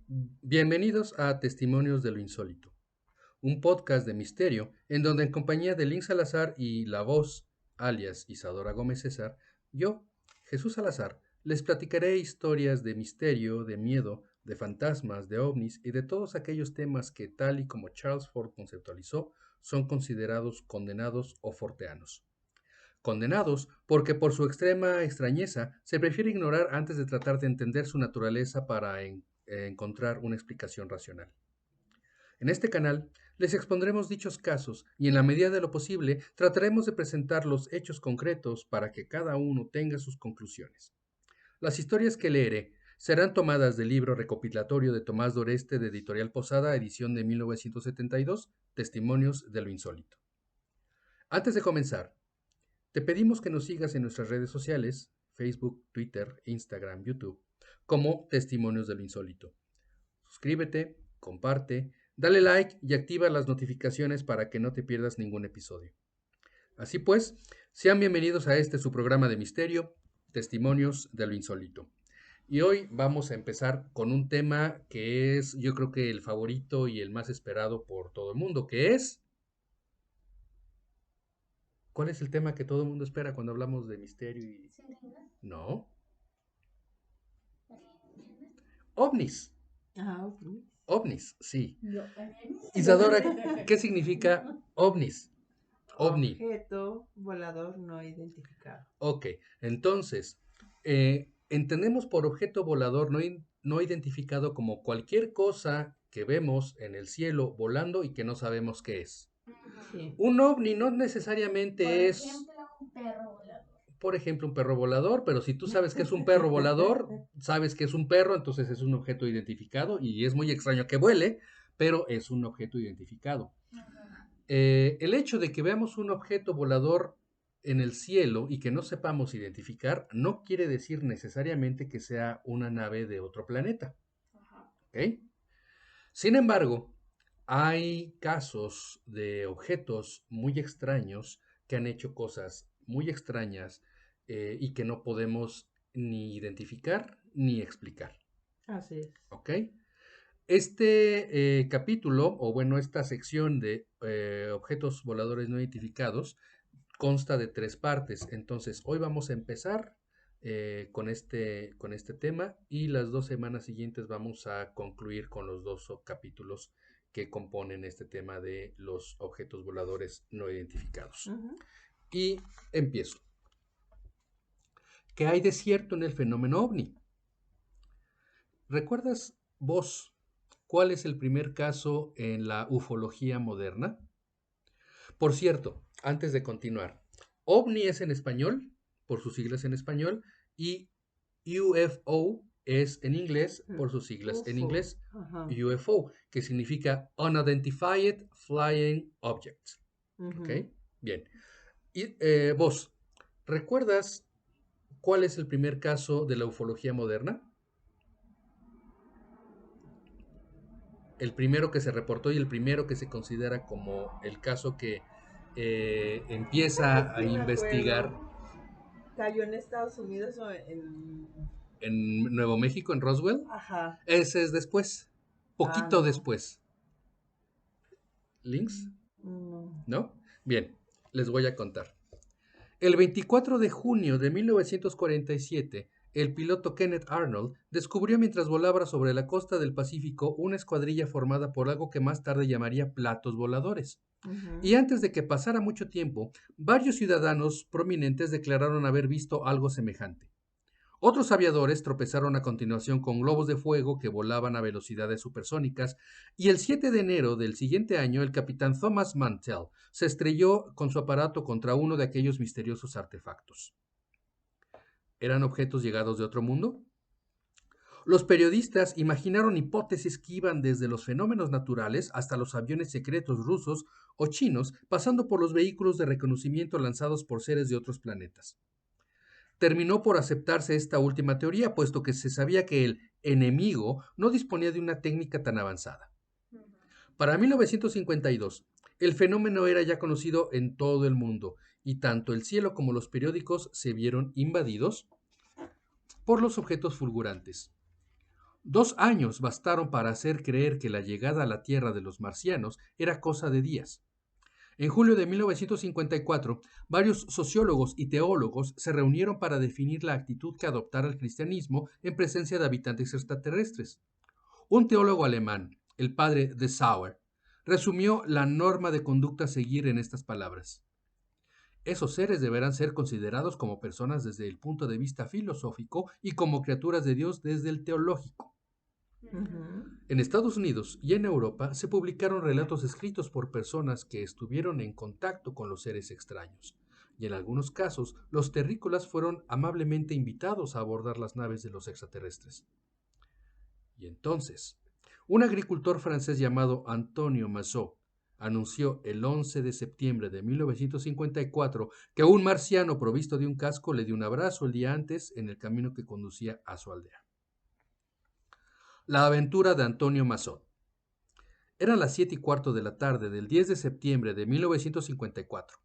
Bienvenidos a Testimonios de lo Insólito, un podcast de misterio en donde en compañía de Lynn Salazar y la voz, alias Isadora Gómez César, yo, Jesús Salazar, les platicaré historias de misterio, de miedo, de fantasmas, de ovnis y de todos aquellos temas que, tal y como Charles Ford conceptualizó, son considerados condenados o forteanos. Condenados porque por su extrema extrañeza se prefiere ignorar antes de tratar de entender su naturaleza para encontrar una explicación racional. En este canal les expondremos dichos casos y en la medida de lo posible trataremos de presentar los hechos concretos para que cada uno tenga sus conclusiones. Las historias que leeré serán tomadas del libro recopilatorio de Tomás Doreste de Editorial Posada, edición de 1972, Testimonios de lo Insólito. Antes de comenzar, te pedimos que nos sigas en nuestras redes sociales, Facebook, Twitter, Instagram, YouTube, como Testimonios de lo Insólito. Suscríbete, comparte, dale like y activa las notificaciones para que no te pierdas ningún episodio. Así pues, sean bienvenidos a este su programa de misterio, Testimonios de lo Insólito. Y hoy vamos a empezar con un tema que es, yo creo que el favorito y el más esperado por todo el mundo, que es... ¿Cuál es el tema que todo el mundo espera cuando hablamos de misterio y... No, ovnis. Ok. OVNIs, sí. Isadora, ¿qué significa ovnis? OVNI. Objeto volador no identificado. Ok, entonces, entendemos por objeto volador no identificado como cualquier cosa que vemos en el cielo volando y que no sabemos qué es. Sí. Un ovni no necesariamente es, un perro volador. por ejemplo, un perro volador, pero si tú sabes que es un perro volador, sabes que es un perro, entonces es un objeto identificado y es muy extraño que vuele, pero es un objeto identificado. El hecho de que veamos un objeto volador en el cielo y que no sepamos identificar no quiere decir necesariamente que sea una nave de otro planeta. ¿Ok? Sin embargo, hay casos de objetos muy extraños que han hecho cosas muy extrañas y que no podemos ni identificar ni explicar. Así es. ¿Ok? Este capítulo, o bueno, esta sección de objetos voladores no identificados, consta de 3 partes. Entonces, hoy vamos a empezar con este tema y las 2 semanas siguientes vamos a concluir con los 2 capítulos que componen este tema de los objetos voladores no identificados. Y empiezo. ¿Qué hay de cierto en el fenómeno ovni? ¿Recuerdas vos cuál es el primer caso en la ufología moderna? Por cierto, antes de continuar, OVNI es en español, por sus siglas en español, y UFO es en inglés, por sus siglas en UFO. inglés, Ajá. UFO, que significa Unidentified Flying Object. ¿Ok? Bien. Y vos, ¿recuerdas cuál es el primer caso de la ufología moderna? El primero que se reportó y el primero que se considera como el caso que empieza a Sí, me investigar acuerdo. ¿Cayó en Estados Unidos o en...? en Nuevo México, en Roswell. Ajá. Ese es después, Ah, poquito no. después. ¿Links? No. ¿No? Bien, les voy a contar. El 24 de junio de 1947, el piloto Kenneth Arnold descubrió mientras volaba sobre la costa del Pacífico una escuadrilla formada por algo que más tarde llamaría platos voladores. Y antes de que pasara mucho tiempo, varios ciudadanos prominentes declararon haber visto algo semejante. Otros aviadores tropezaron a continuación con globos de fuego que volaban a velocidades supersónicas y el 7 de enero del siguiente año el capitán Thomas Mantell se estrelló con su aparato contra uno de aquellos misteriosos artefactos. ¿Eran objetos llegados de otro mundo? Los periodistas imaginaron hipótesis que iban desde los fenómenos naturales hasta los aviones secretos rusos o chinos, pasando por los vehículos de reconocimiento lanzados por seres de otros planetas. Terminó por aceptarse esta última teoría, puesto que se sabía que el enemigo no disponía de una técnica tan avanzada. Para 1952, el fenómeno era ya conocido en todo el mundo, y tanto el cielo como los periódicos se vieron invadidos por los objetos fulgurantes. 2 años bastaron para hacer creer que la llegada a la Tierra de los marcianos era cosa de días. En julio de 1954, varios sociólogos y teólogos se reunieron para definir la actitud que adoptara el cristianismo en presencia de habitantes extraterrestres. Un teólogo alemán, el padre de Sauer, resumió la norma de conducta a seguir en estas palabras. Esos seres deberán ser considerados como personas desde el punto de vista filosófico y como criaturas de Dios desde el teológico. Ujú. En Estados Unidos y en Europa se publicaron relatos escritos por personas que estuvieron en contacto con los seres extraños, y en algunos casos los terrícolas fueron amablemente invitados a abordar las naves de los extraterrestres. Y entonces, un agricultor francés llamado Antonio Massot anunció el 11 de septiembre de 1954 que un marciano provisto de un casco le dio un abrazo el día antes en el camino que conducía a su aldea. La aventura de Antonio Massot. Eran las 7:15 de la tarde del 10 de septiembre de 1954.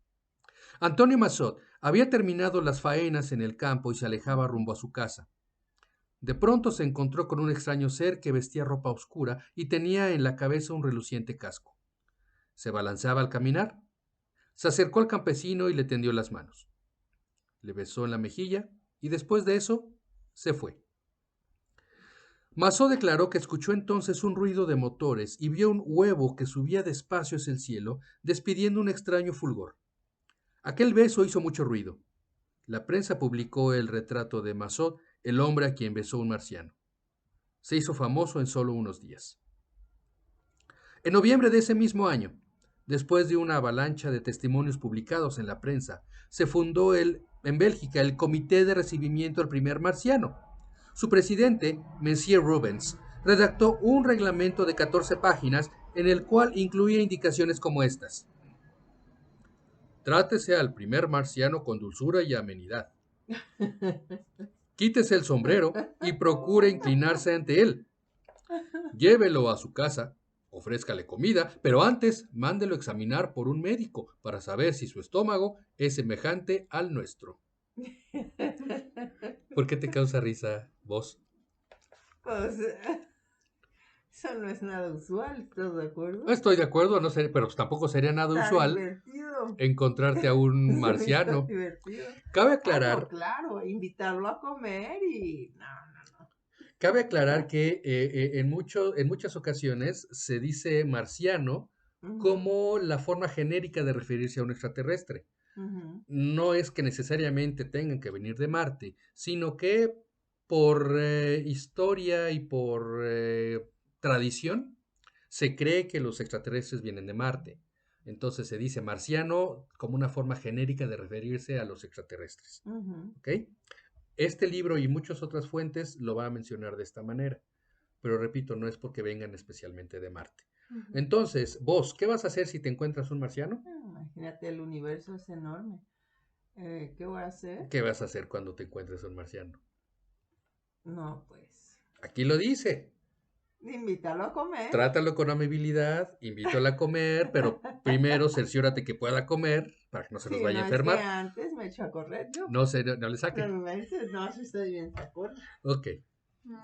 Antonio Massot había terminado las faenas en el campo y se alejaba rumbo a su casa. De pronto se encontró con un extraño ser que vestía ropa oscura y tenía en la cabeza un reluciente casco. Se balanceaba al caminar. Se acercó al campesino y le tendió las manos. Le besó en la mejilla y después de eso se fue. Massot declaró que escuchó entonces un ruido de motores y vio un huevo que subía despacio hacia el cielo, despidiendo un extraño fulgor. Aquel beso hizo mucho ruido. La prensa publicó el retrato de Massot, el hombre a quien besó un marciano. Se hizo famoso en solo unos días. En noviembre de ese mismo año, después de una avalancha de testimonios publicados en la prensa, se fundó en Bélgica el Comité de Recibimiento al Primer Marciano. Su presidente, Monsieur Rubens, redactó un reglamento de 14 páginas en el cual incluía indicaciones como estas. Trátese al primer marciano con dulzura y amenidad. Quítese el sombrero y procure inclinarse ante él. Llévelo a su casa, ofrézcale comida, pero antes mándelo examinar por un médico para saber si su estómago es semejante al nuestro. ¿Por qué te causa risa vos? Pues, eso no es nada usual, ¿estás de acuerdo? Estoy de acuerdo, no sé, pero tampoco sería nada Está usual divertido. encontrarte a un Está marciano. divertido. Cabe Ah, aclarar, no, claro, invitarlo a comer y... No. cabe aclarar que en muchas ocasiones se dice marciano Ujú, como la forma genérica de referirse a un extraterrestre. ujú. No es que necesariamente tengan que venir de Marte, sino que por historia y por tradición se cree que los extraterrestres vienen de Marte. Entonces se dice marciano como una forma genérica de referirse a los extraterrestres. Ujú. ¿Ok? Este libro y muchas otras fuentes lo va a mencionar de esta manera, pero repito, no es porque vengan especialmente de Marte. Ujú. Entonces, vos, ¿qué vas a hacer si te encuentras un marciano? Imagínate, el universo es enorme. ¿Qué voy a hacer? ¿Qué vas a hacer cuando te encuentres un marciano? No, pues, Aquí lo dice. invitarlo a comer. Trátalo con amabilidad, invítalo a comer, pero primero cerciórate que pueda comer para que no se nos Sí, vaya a no, es que enfermar. antes me echo a correr yo. No le Pero saquen. me dices, no, si estoy bien, ¿te acuerdas? Ok. Ujú.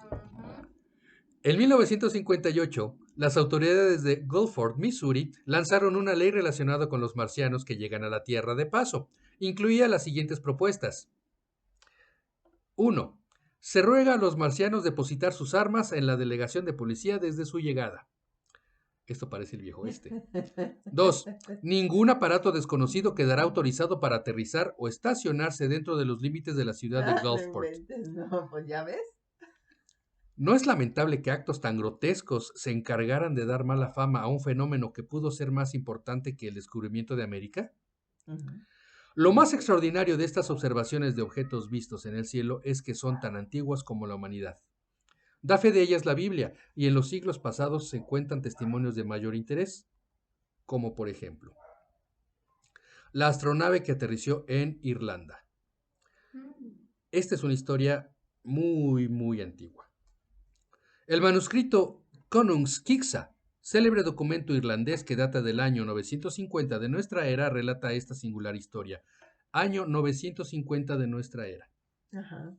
En 1958, las autoridades de Gulfport, Missouri, lanzaron una ley relacionada con los marcianos que llegan a la Tierra de paso. Incluía las siguientes propuestas. 1. Se ruega a los marcianos depositar sus armas en la delegación de policía desde su llegada. Esto parece el viejo este. 2. Ningún aparato desconocido quedará autorizado para aterrizar o estacionarse dentro de los límites de la ciudad de No Gulfport. inventes, no, pues ya ves. ¿No es lamentable que actos tan grotescos se encargaran de dar mala fama a un fenómeno que pudo ser más importante que el descubrimiento de América? Ujú. Lo más extraordinario de estas observaciones de objetos vistos en el cielo es que son tan antiguas como la humanidad. Da fe de ellas la Biblia, y en los siglos pasados se encuentran testimonios de mayor interés, como por ejemplo, la astronave que aterrizó en Irlanda. Esta es una historia muy antigua. El manuscrito Konungskissa, célebre documento irlandés que data del año 950 de nuestra era, relata esta singular historia. Año 950 de nuestra era. Ajá.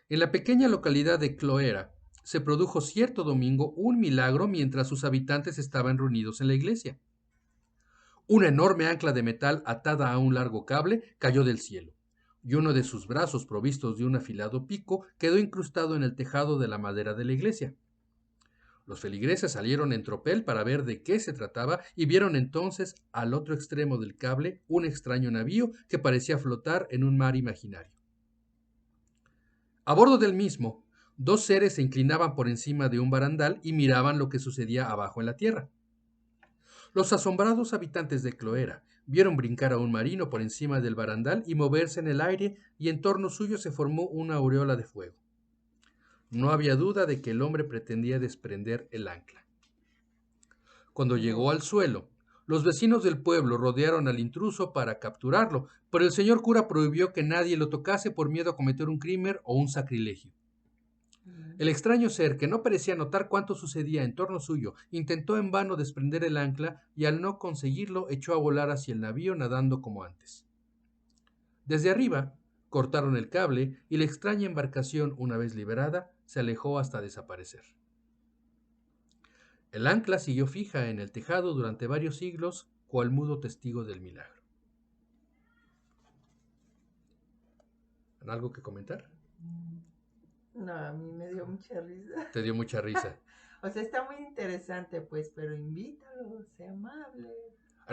En la pequeña localidad de Cloera se produjo cierto domingo un milagro mientras sus habitantes estaban reunidos en la iglesia. Una enorme ancla de metal atada a un largo cable cayó del cielo, y uno de sus brazos provistos de un afilado pico quedó incrustado en el tejado de la madera de la iglesia. Los feligreses salieron en tropel para ver de qué se trataba y vieron entonces al otro extremo del cable un extraño navío que parecía flotar en un mar imaginario. A bordo del mismo, dos seres se inclinaban por encima de un barandal y miraban lo que sucedía abajo en la tierra. Los asombrados habitantes de Cloera vieron brincar a un marino por encima del barandal y moverse en el aire, y en torno suyo se formó una aureola de fuego. No había duda de que el hombre pretendía desprender el ancla. Cuando llegó al suelo, los vecinos del pueblo rodearon al intruso para capturarlo, pero el señor cura prohibió que nadie lo tocase por miedo a cometer un crimen o un sacrilegio. El extraño ser, que no parecía notar cuánto sucedía en torno suyo, intentó en vano desprender el ancla y al no conseguirlo echó a volar hacia el navío nadando como antes. Desde arriba, cortaron el cable y la extraña embarcación, una vez liberada, se alejó hasta desaparecer. El ancla siguió fija en el tejado durante varios siglos, cual mudo testigo del milagro. ¿Algo que comentar? No, a mí me dio mucha risa. Te dio mucha risa. O sea, está muy interesante, pues, pero invítalo, sea amable.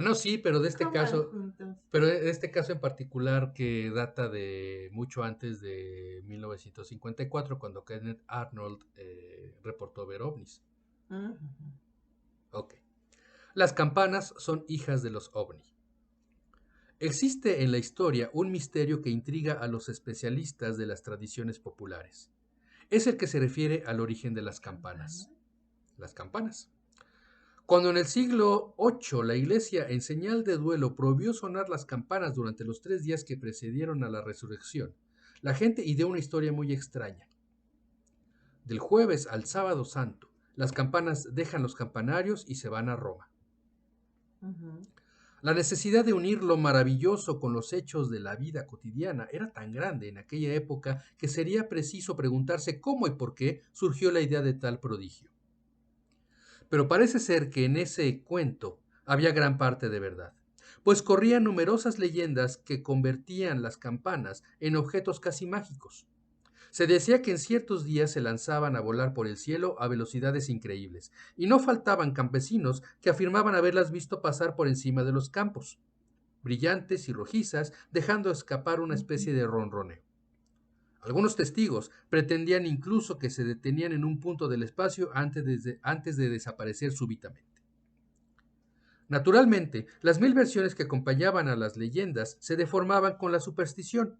No, sí, pero de este Coman caso, juntos. pero de este caso en particular que data de mucho antes de 1954, cuando Kenneth Arnold reportó ver ovnis. Ujú. Ok. Las campanas son hijas de los ovni. Existe en la historia un misterio que intriga a los especialistas de las tradiciones populares. Es el que se refiere al origen de las campanas. Las campanas. Cuando en el siglo VIII la Iglesia, en señal de duelo, prohibió sonar las campanas durante los 3 días que precedieron a la resurrección, la gente ideó una historia muy extraña. Del jueves al sábado santo, las campanas dejan los campanarios y se van a Roma. Ujú. La necesidad de unir lo maravilloso con los hechos de la vida cotidiana era tan grande en aquella época que sería preciso preguntarse cómo y por qué surgió la idea de tal prodigio. Pero parece ser que en ese cuento había gran parte de verdad, pues corrían numerosas leyendas que convertían las campanas en objetos casi mágicos. Se decía que en ciertos días se lanzaban a volar por el cielo a velocidades increíbles, y no faltaban campesinos que afirmaban haberlas visto pasar por encima de los campos, brillantes y rojizas, dejando escapar una especie de ronroneo. Algunos testigos pretendían incluso que se detenían en un punto del espacio antes de desaparecer súbitamente. Naturalmente, las 1000 versiones que acompañaban a las leyendas se deformaban con la superstición.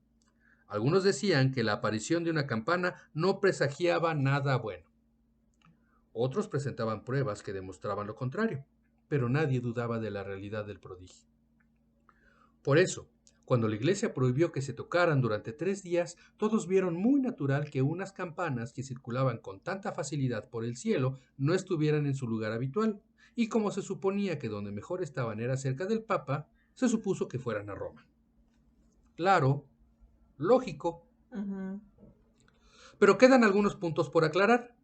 Algunos decían que la aparición de una campana no presagiaba nada bueno. Otros presentaban pruebas que demostraban lo contrario, pero nadie dudaba de la realidad del prodigio. Por eso, cuando la iglesia prohibió que se tocaran durante 3 días, todos vieron muy natural que unas campanas que circulaban con tanta facilidad por el cielo no estuvieran en su lugar habitual, y como se suponía que donde mejor estaban era cerca del Papa, se supuso que fueran a Roma. Claro, lógico, Ujú. pero quedan algunos puntos por aclarar.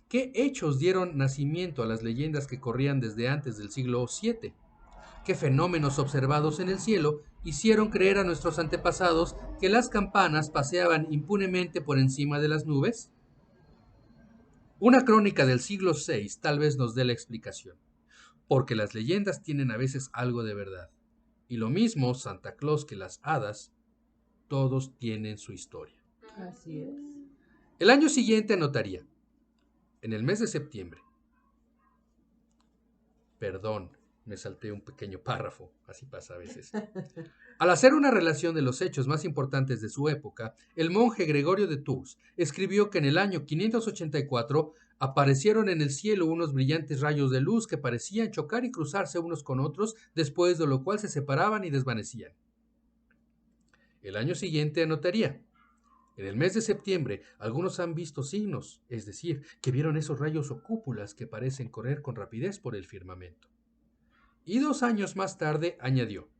¿Qué hechos dieron nacimiento a las leyendas que corrían desde antes del siglo VII? ¿Qué fenómenos observados en el cielo hicieron creer a nuestros antepasados que las campanas paseaban impunemente por encima de las nubes? Una crónica del siglo VI tal vez nos dé la explicación, porque las leyendas tienen a veces algo de verdad. Y lo mismo Santa Claus que las hadas, todos tienen su historia. Así es. El año siguiente anotaría, en el mes de septiembre, perdón, me salté un pequeño párrafo, así pasa a veces. Al hacer una relación de los hechos más importantes de su época, el monje Gregorio de Tours escribió que en el año 584 aparecieron en el cielo unos brillantes rayos de luz que parecían chocar y cruzarse unos con otros, después de lo cual se separaban y desvanecían. El año siguiente anotaría, en el mes de septiembre, algunos han visto signos, es decir, que vieron esos rayos o cúpulas que parecen correr con rapidez por el firmamento. Y 2 años más tarde añadió,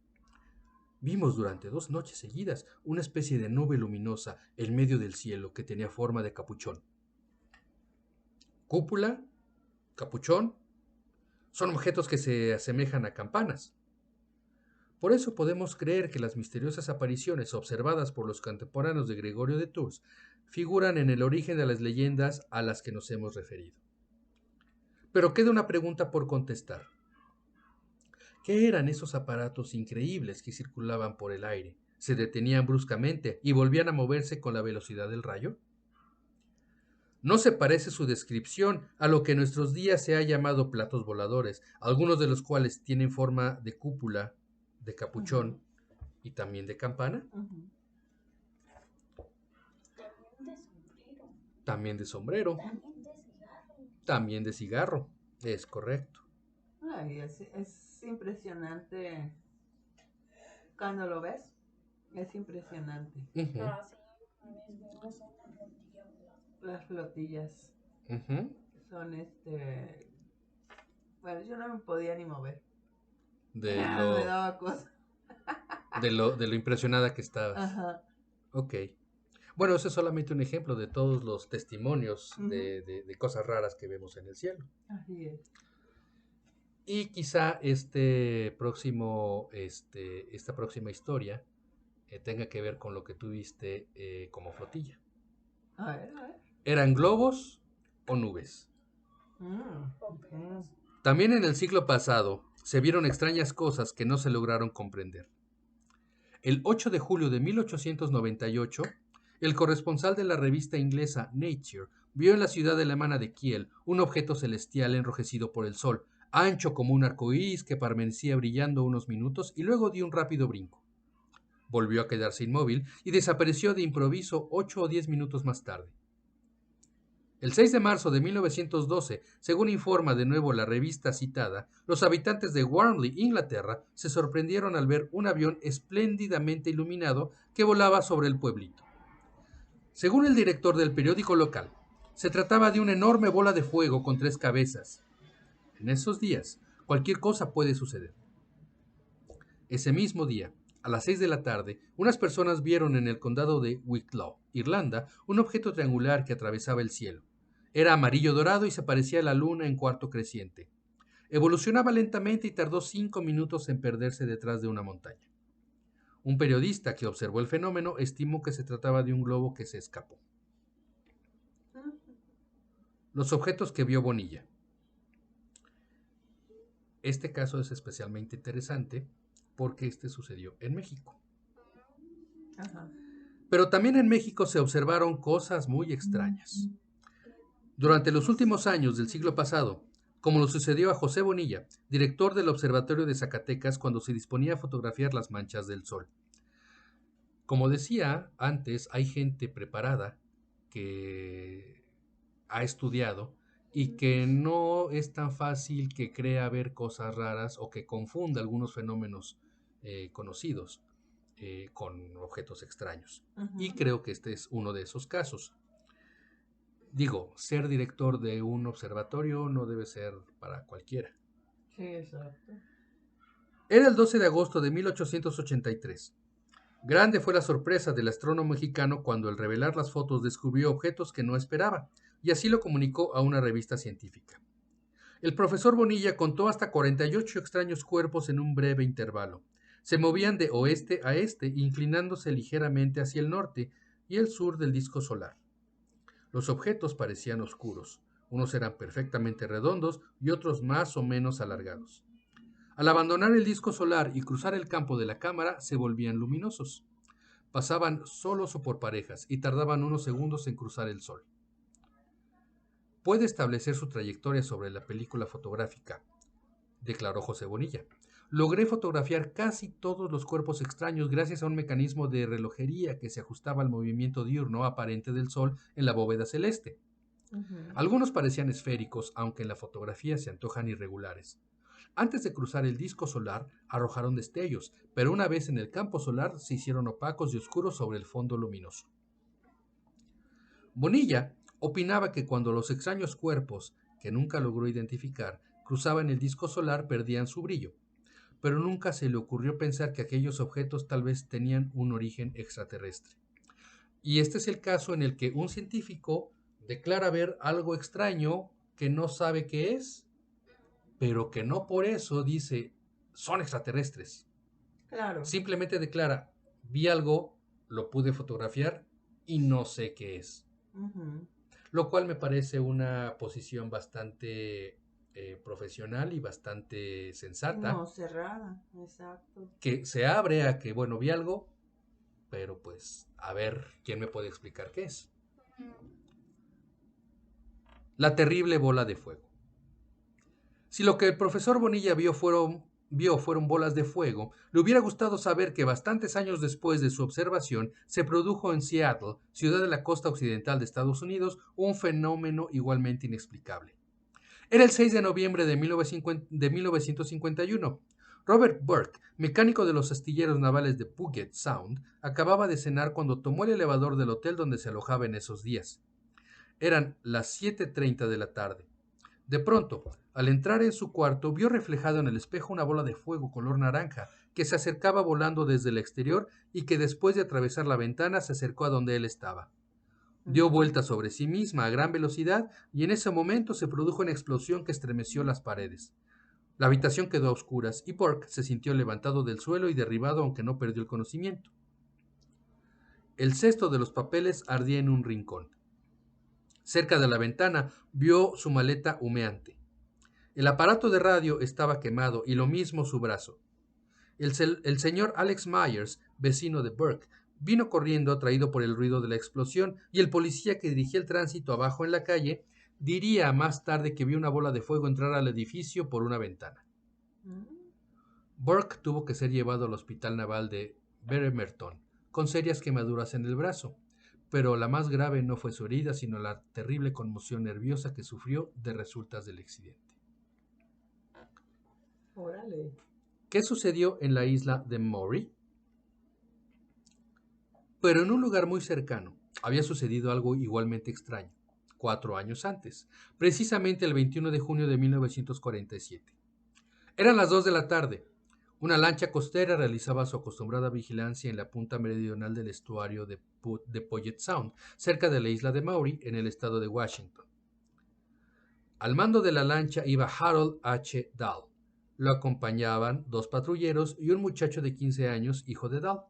vimos durante 2 noches seguidas una especie de nube luminosa en medio del cielo que tenía forma de capuchón. Cúpula, capuchón, son objetos que se asemejan a campanas. Por eso podemos creer que las misteriosas apariciones observadas por los contemporáneos de Gregorio de Tours figuran en el origen de las leyendas a las que nos hemos referido. Pero queda una pregunta por contestar. ¿Qué eran esos aparatos increíbles que circulaban por el aire, se detenían bruscamente y volvían a moverse con la velocidad del rayo? No se parece su descripción a lo que en nuestros días se ha llamado platos voladores, algunos de los cuales tienen forma de cúpula, de capuchón y también de campana, también de sombrero, también de cigarro. Es correcto. Ay, es impresionante cuando lo ves. Es impresionante. Ujú, Las flotillas ujú. son bueno, yo no me podía ni mover. De Me lo, daba cosa. de lo impresionada que estabas. Ajá. Ok. Bueno, ese es solamente un ejemplo de todos los testimonios de cosas raras que vemos en el cielo. Así es. Y quizá esta próxima historia tenga que ver con lo que tú viste como flotilla. A ver, a ver. ¿Eran globos o nubes? Ok. También en el siglo pasado se vieron extrañas cosas que no se lograron comprender. El 8 de julio de 1898, el corresponsal de la revista inglesa Nature vio en la ciudad alemana de Kiel un objeto celestial enrojecido por el sol, ancho como un arcoíris que permanecía brillando unos minutos y luego dio un rápido brinco. Volvió a quedarse inmóvil y desapareció de improviso 8 o 10 minutos más tarde. El 6 de marzo de 1912, según informa de nuevo la revista citada, los habitantes de Warnley, Inglaterra, se sorprendieron al ver un avión espléndidamente iluminado que volaba sobre el pueblito. Según el director del periódico local, se trataba de una enorme bola de fuego con 3 cabezas. En esos días, cualquier cosa puede suceder. Ese mismo día, a las 6 de la tarde, unas personas vieron en el condado de Wicklow, Irlanda, un objeto triangular que atravesaba el cielo. Era amarillo dorado y se parecía a la luna en cuarto creciente. Evolucionaba lentamente y tardó 5 minutos en perderse detrás de una montaña. Un periodista que observó el fenómeno estimó que se trataba de un globo que se escapó. Los objetos que vio Bonilla. Este caso es especialmente interesante porque este sucedió en México. Ajá. Pero también en México se observaron cosas muy extrañas. Durante los últimos años del siglo pasado, como lo sucedió a José Bonilla, director del Observatorio de Zacatecas cuando se disponía a fotografiar las manchas del sol. Como decía antes, hay gente preparada que ha estudiado y que no es tan fácil que crea ver cosas raras o que confunda algunos fenómenos conocidos con objetos extraños. Y creo que este es uno de esos casos. Digo, ser director de un observatorio no debe ser para cualquiera. Sí, exacto. Era el 12 de agosto de 1883. Grande fue la sorpresa del astrónomo mexicano cuando al revelar las fotos descubrió objetos que no esperaba, y así lo comunicó a una revista científica. El profesor Bonilla contó hasta 48 extraños cuerpos en un breve intervalo. Se movían de oeste a este, inclinándose ligeramente hacia el norte y el sur del disco solar. Los objetos parecían oscuros, unos eran perfectamente redondos y otros más o menos alargados. Al abandonar el disco solar y cruzar el campo de la cámara, se volvían luminosos. Pasaban solos o por parejas y tardaban unos segundos en cruzar el sol. Puede establecer su trayectoria sobre la película fotográfica, declaró José Bonilla. Logré fotografiar casi todos los cuerpos extraños gracias a un mecanismo de relojería que se ajustaba al movimiento diurno aparente del Sol en la bóveda celeste. Algunos parecían esféricos, aunque en la fotografía se antojan irregulares. Antes de cruzar el disco solar, arrojaron destellos, pero una vez en el campo solar se hicieron opacos y oscuros sobre el fondo luminoso. Bonilla opinaba que cuando los extraños cuerpos, que nunca logró identificar, cruzaban el disco solar perdían su brillo, pero nunca se le ocurrió pensar que aquellos objetos tal vez tenían un origen extraterrestre. Y este es el caso en el que un científico declara ver algo extraño que no sabe qué es, pero que no por eso dice son extraterrestres. Claro. Simplemente declara, vi algo, lo pude fotografiar y no sé qué es. Ujú. Lo cual me parece una posición bastante profesional y bastante sensata, No cerrada, exacto. que se abre a que, bueno, vi algo, pero pues a ver quién me puede explicar qué es. La terrible bola de fuego. Si lo que el profesor Bonilla vio fueron bolas de fuego, le hubiera gustado saber que bastantes años después de su observación se produjo en Seattle, ciudad de la costa occidental de Estados Unidos, un fenómeno igualmente inexplicable. Era el 6 de noviembre de 1951. Robert Burke, mecánico de los astilleros navales de Puget Sound, acababa de cenar cuando tomó el elevador del hotel donde se alojaba en esos días. Eran las 7:30 de la tarde. De pronto, al entrar en su cuarto, vio reflejado en el espejo una bola de fuego color naranja que se acercaba volando desde el exterior y que después de atravesar la ventana se acercó a donde él estaba. Dio Ujú. vuelta sobre sí misma a gran velocidad y en ese momento se produjo una explosión que estremeció las paredes. La habitación quedó a oscuras y Burke se sintió levantado del suelo y derribado aunque no perdió el conocimiento. El cesto de los papeles ardía en un rincón. Cerca de la ventana vio su maleta humeante. El aparato de radio estaba quemado y lo mismo su brazo. El señor Alex Myers, vecino de Burke, vino corriendo atraído por el ruido de la explosión y el policía que dirigía el tránsito abajo en la calle diría más tarde que vio una bola de fuego entrar al edificio por una ventana. Mm. Burke tuvo que ser llevado al hospital naval de Bremerton con serias quemaduras en el brazo, pero la más grave no fue su herida, sino la terrible conmoción nerviosa que sufrió de resultas del accidente. Órale. ¿Qué sucedió en la isla de Maury? Pero en un lugar muy cercano había sucedido algo igualmente extraño, 4 años antes, precisamente el 21 de junio de 1947. Eran las 2 de la tarde. Una lancha costera realizaba su acostumbrada vigilancia en la punta meridional del estuario de Puget Sound, cerca de la isla de Maury, en el estado de Washington. Al mando de la lancha iba Harold H. Dahl. Lo acompañaban 2 patrulleros y un muchacho de 15 años, hijo de Dahl,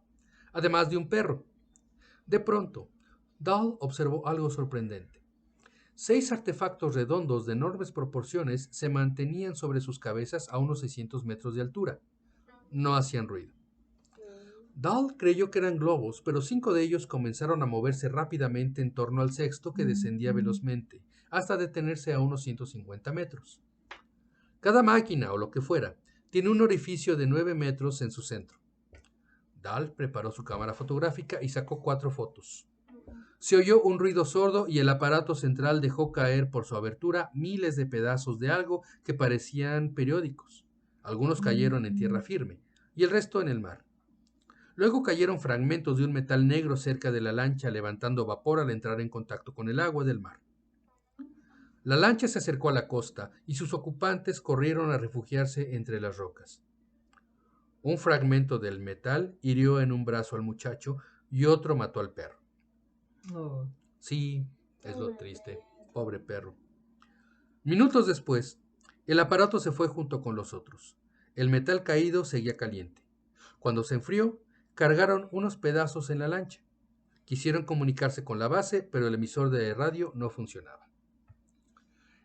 además de un perro. De pronto, Dahl observó algo sorprendente. 6 artefactos redondos de enormes proporciones se mantenían sobre sus cabezas a unos 600 metros de altura. No hacían ruido. Dahl creyó que eran globos, pero 5 de ellos comenzaron a moverse rápidamente en torno al sexto que descendía velozmente, hasta detenerse a unos 150 metros. Cada máquina, o lo que fuera, tiene un orificio de 9 metros en su centro. Dahl preparó su cámara fotográfica y sacó 4 fotos. Se oyó un ruido sordo y el aparato central dejó caer por su abertura miles de pedazos de algo que parecían periódicos. Algunos cayeron en tierra firme y el resto en el mar. Luego cayeron fragmentos de un metal negro cerca de la lancha, levantando vapor al entrar en contacto con el agua del mar. La lancha se acercó a la costa y sus ocupantes corrieron a refugiarse entre las rocas. Un fragmento del metal hirió en un brazo al muchacho y otro mató al perro. Oh. Sí, es lo triste. Pobre perro. Minutos después, el aparato se fue junto con los otros. El metal caído seguía caliente. Cuando se enfrió, cargaron unos pedazos en la lancha. Quisieron comunicarse con la base, pero el emisor de radio no funcionaba.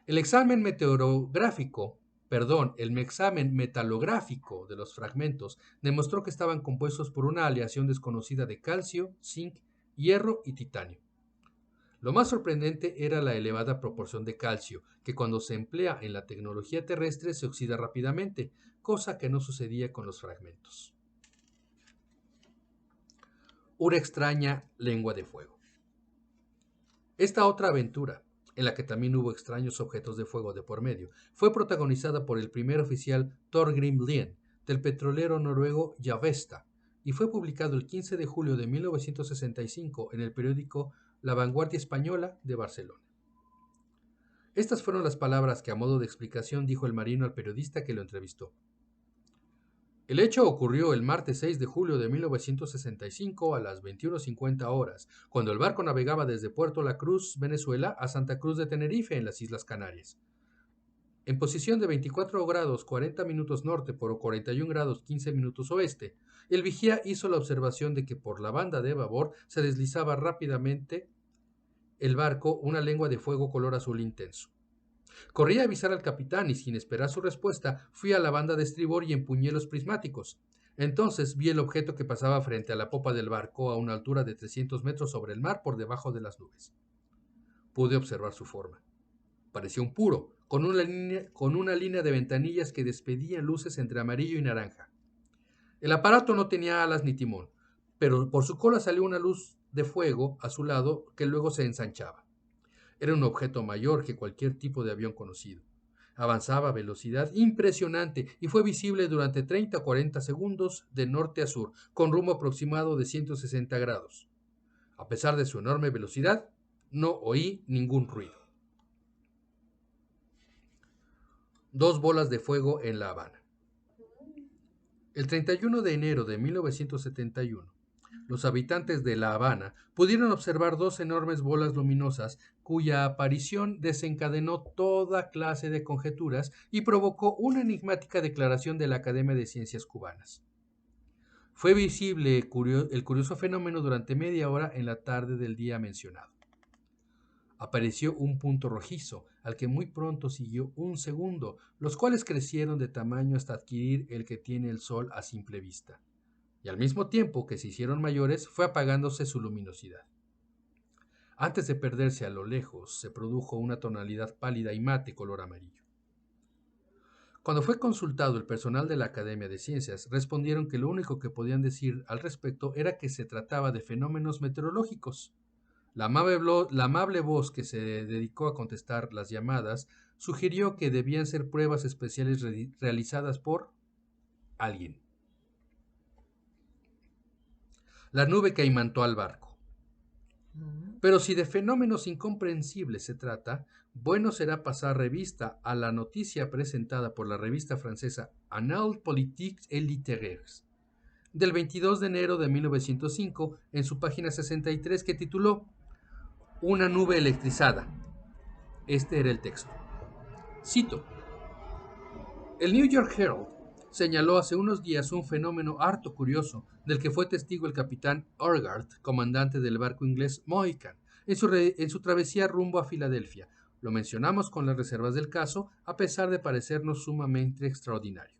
El examen metalográfico de los fragmentos demostró que estaban compuestos por una aleación desconocida de calcio, zinc, hierro y titanio. Lo más sorprendente era la elevada proporción de calcio, que cuando se emplea en la tecnología terrestre se oxida rápidamente, cosa que no sucedía con los fragmentos. Una extraña lengua de fuego. Esta otra aventura, en la que también hubo extraños objetos de fuego de por medio, fue protagonizada por el primer oficial Thorgrim Lien, del petrolero noruego Javesta, y fue publicado el 15 de julio de 1965 en el periódico La Vanguardia Española de Barcelona. Estas fueron las palabras que a modo de explicación dijo el marino al periodista que lo entrevistó. El hecho ocurrió el martes 6 de julio de 1965 a las 21:50 horas, cuando el barco navegaba desde Puerto La Cruz, Venezuela, a Santa Cruz de Tenerife, en las Islas Canarias. En posición de 24 grados 40 minutos norte por 41 grados 15 minutos oeste, el vigía hizo la observación de que por la banda de babor se deslizaba rápidamente el barco una lengua de fuego color azul intenso. Corrí a avisar al capitán y sin esperar su respuesta fui a la banda de estribor y empuñé los prismáticos. Entonces vi el objeto que pasaba frente a la popa del barco a una altura de 300 metros sobre el mar por debajo de las nubes. Pude observar su forma. Parecía un puro, con una línea de ventanillas que despedían luces entre amarillo y naranja. El aparato no tenía alas ni timón, pero por su cola salió una luz de fuego a su lado que luego se ensanchaba. Era un objeto mayor que cualquier tipo de avión conocido. Avanzaba a velocidad impresionante y fue visible durante 30 o 40 segundos de norte a sur, con rumbo aproximado de 160 grados. A pesar de su enorme velocidad, no oí ningún ruido. 2 bolas de fuego en La Habana. El 31 de enero de 1971, los habitantes de La Habana pudieron observar 2 enormes bolas luminosas cuya aparición desencadenó toda clase de conjeturas y provocó una enigmática declaración de la Academia de Ciencias Cubanas. Fue visible el curioso fenómeno durante media hora en la tarde del día mencionado. Apareció un punto rojizo, al que muy pronto siguió un segundo, los cuales crecieron de tamaño hasta adquirir el que tiene el Sol a simple vista. Y al mismo tiempo que se hicieron mayores, fue apagándose su luminosidad. Antes de perderse a lo lejos, se produjo una tonalidad pálida y mate color amarillo. Cuando fue consultado el personal de la Academia de Ciencias, respondieron que lo único que podían decir al respecto era que se trataba de fenómenos meteorológicos. La amable voz que se dedicó a contestar las llamadas sugirió que debían ser pruebas especiales realizadas por alguien. La nube que imantó al barco. Pero si de fenómenos incomprensibles se trata, bueno será pasar revista a la noticia presentada por la revista francesa Annales politiques et littéraires del 22 de enero de 1905 en su página 63 que tituló Una nube electrizada. Este era el texto. Cito: El New York Herald señaló hace unos días un fenómeno harto curioso del que fue testigo el capitán Urquhart, comandante del barco inglés Mohican, en su travesía rumbo a Filadelfia. Lo mencionamos con las reservas del caso, a pesar de parecernos sumamente extraordinario.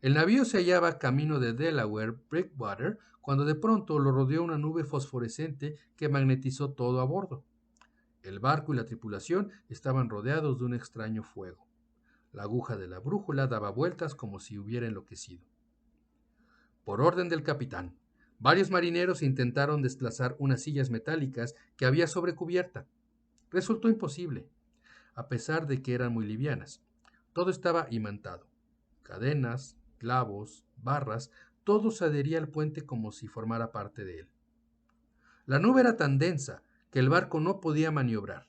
El navío se hallaba camino de Delaware Breakwater cuando de pronto lo rodeó una nube fosforescente que magnetizó todo a bordo. El barco y la tripulación estaban rodeados de un extraño fuego. La aguja de la brújula daba vueltas como si hubiera enloquecido. Por orden del capitán, varios marineros intentaron desplazar unas sillas metálicas que había sobre cubierta. Resultó imposible, a pesar de que eran muy livianas. Todo estaba imantado. Cadenas, clavos, barras, todo se adhería al puente como si formara parte de él. La nube era tan densa que el barco no podía maniobrar.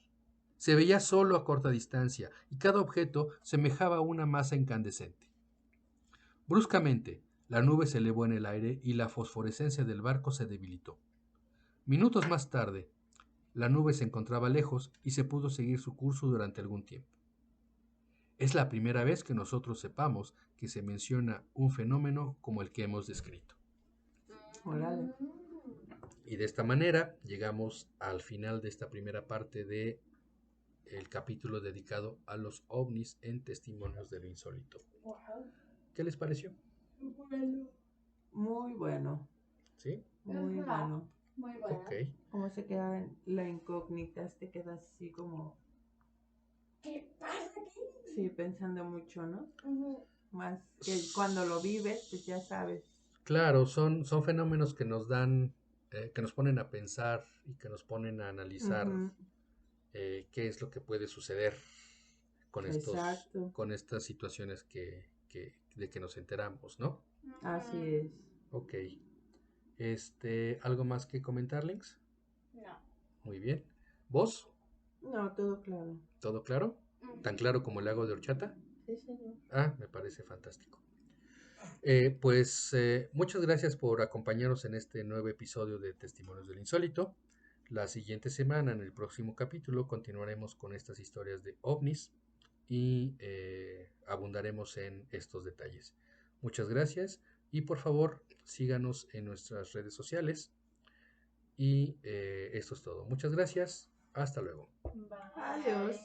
Se veía solo a corta distancia y cada objeto semejaba a una masa incandescente. Bruscamente, la nube se elevó en el aire y la fosforescencia del barco se debilitó. Minutos más tarde, la nube se encontraba lejos y se pudo seguir su curso durante algún tiempo. Es la primera vez que nosotros sepamos que se menciona un fenómeno como el que hemos descrito. Órale. Y de esta manera llegamos al final de esta primera parte de el capítulo dedicado a los ovnis en Testimonios de lo Insólito. ¿Qué les pareció? Muy bueno. ¿Sí? Muy bueno. Muy bueno. Ok. Cómo se queda la incógnita, te quedas así como, ¿Qué pasa aquí? sí, pensando mucho, ¿no? Más que cuando lo vives, pues ya sabes. Claro, son fenómenos que nos dan, que nos ponen a pensar y que nos ponen a analizar qué es lo que puede suceder con Exacto. con estas situaciones de que nos enteramos, ¿no? Así es. Ok. ¿Algo más que comentar, Links? No. Muy bien. ¿Vos? No, todo claro. ¿Todo claro? ¿Tan claro como el lago de horchata? Sí, señor. Ah, me parece fantástico. Muchas gracias por acompañarnos en este nuevo episodio de Testimonios del Insólito. La siguiente semana, en el próximo capítulo, continuaremos con estas historias de ovnis y abundaremos en estos detalles. Muchas gracias y por favor síganos en nuestras redes sociales y esto es todo. Muchas gracias. Hasta luego. Bye. Adiós.